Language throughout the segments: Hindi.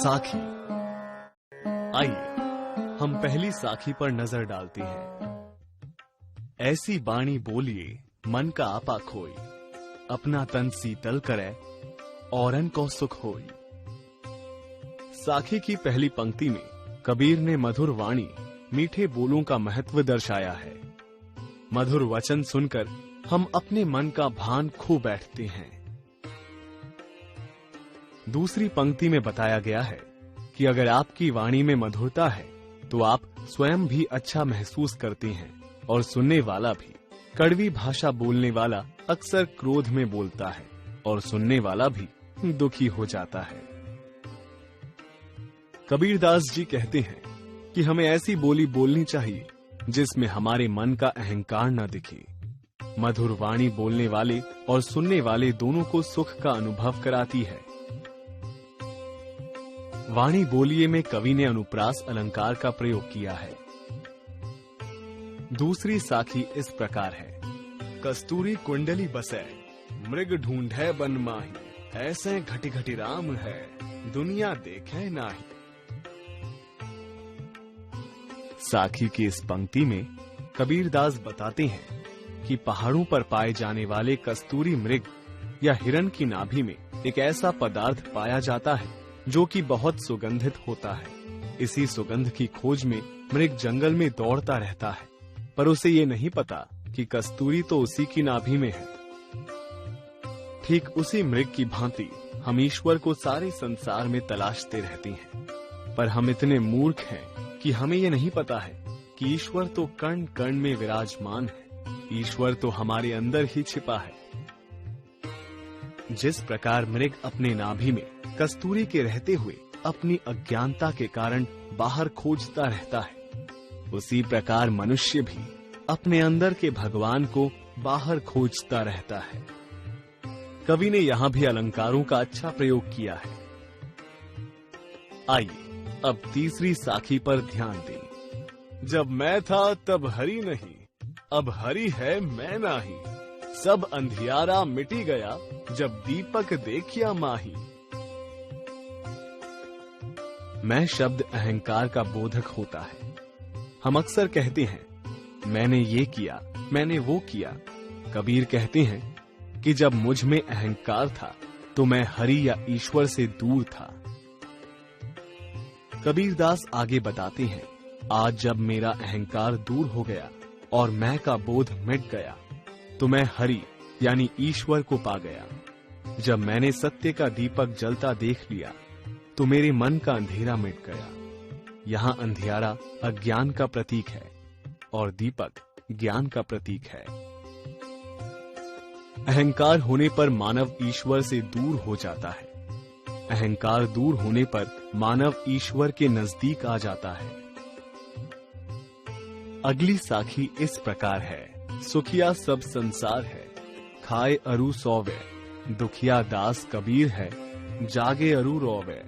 साखी। आइए हम पहली साखी पर नजर डालते हैं। ऐसी बाणी बोलिए मन का आपा खोई, अपना तन शीतल करे औरन को सुख होई। साखी की पहली पंक्ति में कबीर ने मधुर वाणी, मीठे बोलों का महत्व दर्शाया है। मधुर वचन सुनकर हम अपने मन का भान खो बैठते हैं। दूसरी पंक्ति में बताया गया है कि अगर आपकी वाणी में मधुरता है तो आप स्वयं भी अच्छा महसूस करते हैं और सुनने वाला भी। कड़वी भाषा बोलने वाला अक्सर क्रोध में बोलता है और सुनने वाला भी दुखी हो जाता है। कबीरदास जी कहते हैं कि हमें ऐसी बोली बोलनी चाहिए जिसमें हमारे मन का अहंकार न दिखे। मधुर वाणी बोलने वाले और सुनने वाले दोनों को सुख का अनुभव कराती है। वाणी बोलिए में कवि ने अनुप्रास अलंकार का प्रयोग किया है। दूसरी साखी इस प्रकार है। कस्तूरी कुंडली बसे, मृग ढूंढे बन माही, ऐसे घटी घटी राम है, दुनिया देखे नाही। साखी की इस पंक्ति में कबीरदास बताते हैं कि पहाड़ों पर पाए जाने वाले कस्तूरी मृग या हिरण की नाभि में एक ऐसा पदार्थ पाया जाता है जो कि बहुत सुगंधित होता है। इसी सुगंध की खोज में मृग जंगल में दौड़ता रहता है, पर उसे ये नहीं पता कि कस्तूरी तो उसी की नाभि में है। ठीक उसी मृग की भांति हम ईश्वर को सारे संसार में तलाशते रहते हैं, पर हम इतने मूर्ख हैं कि हमें ये नहीं पता है कि ईश्वर तो कण कण में विराजमान है। ईश्वर तो हमारे अंदर ही छिपा है। जिस प्रकार मृग अपने नाभि में कस्तूरी के रहते हुए अपनी अज्ञानता के कारण बाहर खोजता रहता है, उसी प्रकार मनुष्य भी अपने अंदर के भगवान को बाहर खोजता रहता है। कवि ने यहाँ भी अलंकारों का अच्छा प्रयोग किया है। आइए अब तीसरी साखी पर ध्यान दें। जब मैं था तब हरि नहीं, अब हरि है मैं नाही, सब अंधियारा मिटी गया, जब दीपक देखिया माही। मैं शब्द अहंकार का बोधक होता है। हम अक्सर कहते हैं मैंने ये किया, मैंने वो किया। कबीर कहते हैं कि जब मुझ में अहंकार था तो मैं हरि या ईश्वर से दूर था। कबीरदास आगे बताते हैं, आज जब मेरा अहंकार दूर हो गया और मैं का बोध मिट गया तो मैं हरि यानी ईश्वर को पा गया। जब मैंने सत्य का दीपक जलता देख लिया तो मेरे मन का अंधेरा मिट गया। यहाँ अंधियारा अज्ञान का प्रतीक है और दीपक ज्ञान का प्रतीक है। अहंकार होने पर मानव ईश्वर से दूर हो जाता है। अहंकार दूर होने पर मानव ईश्वर के नजदीक आ जाता है। अगली साखी इस प्रकार है। सुखिया सब संसार है, खाए अरु सोवे, दुखिया दास कबीर है, जागे अरु रोवे।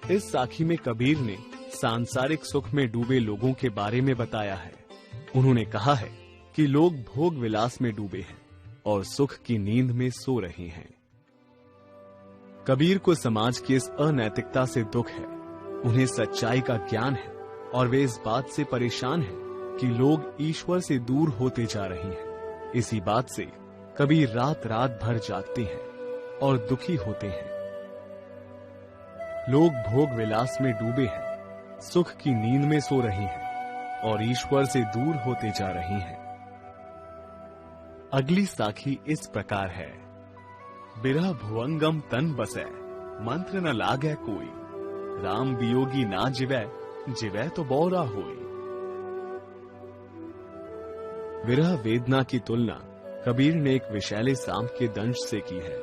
इस साखी में कबीर ने सांसारिक सुख में डूबे लोगों के बारे में बताया है। उन्होंने कहा है कि लोग भोग विलास में डूबे हैं और सुख की नींद में सो रहे हैं। कबीर को समाज की इस अनैतिकता से दुख है। उन्हें सच्चाई का ज्ञान है और वे इस बात से परेशान हैं कि लोग ईश्वर से दूर होते जा रहे हैं। इसी बात से कबीर रात रात भर जागते हैं और दुखी होते हैं। लोग भोग विलास में डूबे हैं, सुख की नींद में सो रहे हैं और ईश्वर से दूर होते जा रहे हैं। अगली साखी इस प्रकार है। बिरह भुवंगम तन बसे, मंत्र न लागे कोई, राम वियोगी ना जिवै, जिवै तो बौरा होई। विरह वेदना की तुलना कबीर ने एक विषैले सांप के दंश से की है।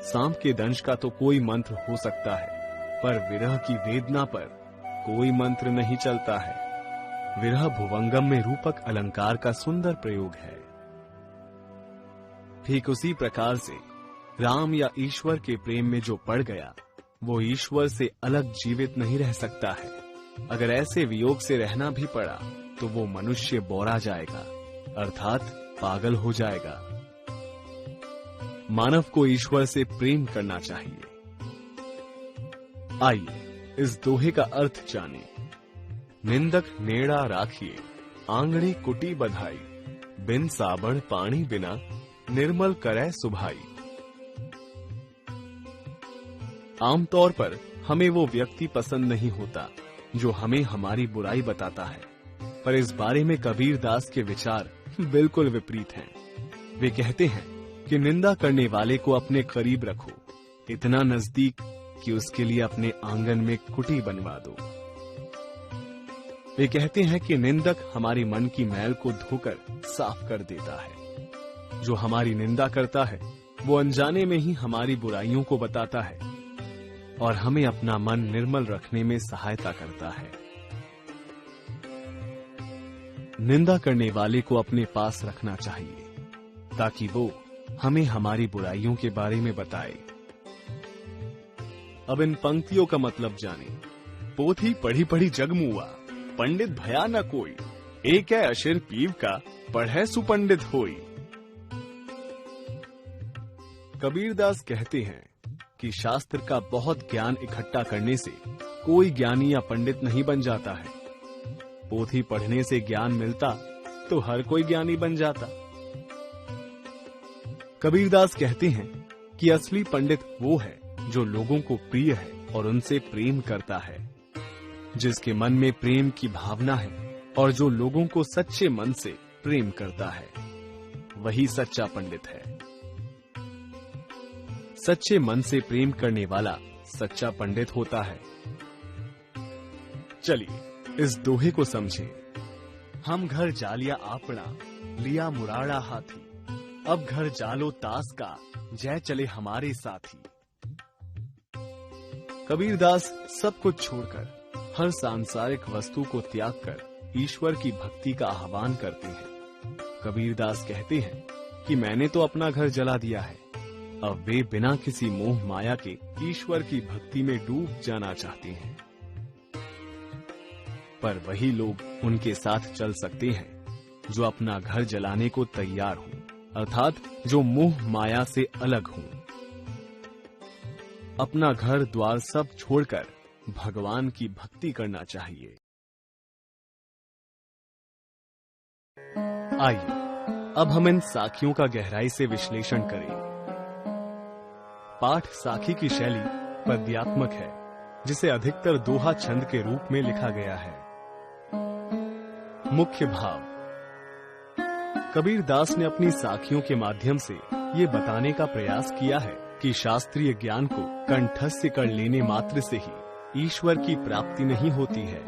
सांप के दंश का तो कोई मंत्र हो सकता है, पर विरह की वेदना पर कोई मंत्र नहीं चलता है। विरह भुवंगम में रूपक अलंकार का सुंदर प्रयोग है। ठीक उसी प्रकार से राम या ईश्वर के प्रेम में जो पड़ गया वो ईश्वर से अलग जीवित नहीं रह सकता है। अगर ऐसे वियोग से रहना भी पड़ा तो वो मनुष्य बौरा जाएगा, अर्थात पागल हो जाएगा। मानव को ईश्वर से प्रेम करना चाहिए। आइए इस दोहे का अर्थ जाने। निंदक नेड़ा राखिए, आंगड़ी कुटी बधाई, बिन साबण पानी बिना, निर्मल करे सुभाई। आमतौर पर हमें वो व्यक्ति पसंद नहीं होता जो हमें हमारी बुराई बताता है, पर इस बारे में कबीर दास के विचार बिल्कुल विपरीत हैं। वे कहते हैं कि निंदा करने वाले को अपने करीब रखो, इतना नजदीक कि उसके लिए अपने आंगन में कुटी बनवा दो। वे कहते हैं कि निंदक हमारे मन की मैल को धोकर साफ कर देता है। जो हमारी निंदा करता है वो अनजाने में ही हमारी बुराइयों को बताता है और हमें अपना मन निर्मल रखने में सहायता करता है। निंदा करने वाले को अपने पास रखना चाहिए ताकि वो हमें हमारी बुराइयों के बारे में बताए। अब इन पंक्तियों का मतलब जाने। पोथी पढ़ी पढ़ी जग मुआ, पंडित भया न कोई, एक है अशिर पीव का, पढ़े सुपंडित होई। कबीरदास कहते हैं कि शास्त्र का बहुत ज्ञान इकट्ठा करने से कोई ज्ञानी या पंडित नहीं बन जाता है। पोथी पढ़ने से ज्ञान मिलता तो हर कोई ज्ञानी बन जाता। कबीरदास कहते हैं कि असली पंडित वो है जो लोगों को प्रिय है और उनसे प्रेम करता है, जिसके मन में प्रेम की भावना है और जो लोगों को सच्चे मन से प्रेम करता है, वही सच्चा पंडित है। सच्चे मन से प्रेम करने वाला सच्चा पंडित होता है। चलिए इस दोहे को समझें। हम घर जालिया आपड़ा, लिया मुराड़ा हाथी, अब घर जालो तास का, जय चले हमारे साथी। कबीरदास सब कुछ छोड़कर हर सांसारिक वस्तु को त्याग कर ईश्वर की भक्ति का आह्वान करते हैं। कबीरदास कहते हैं कि मैंने तो अपना घर जला दिया है, अब वे बिना किसी मोह माया के ईश्वर की भक्ति में डूब जाना चाहते हैं। पर वही लोग उनके साथ चल सकते हैं जो अपना घर जलाने को तैयार हों, अर्थात जो मोह माया से अलग हों। अपना घर द्वार सब छोड़कर भगवान की भक्ति करना चाहिए। आइए अब हम इन साखियों का गहराई से विश्लेषण करें। पाठ साखी की शैली पद्यात्मक है, जिसे अधिकतर दोहा छंद के रूप में लिखा गया है। मुख्य भाव। कबीरदास ने अपनी साखियों के माध्यम से ये बताने का प्रयास किया है कि शास्त्रीय ज्ञान को कंठस्थ कर लेने मात्र से ही ईश्वर की प्राप्ति नहीं होती है,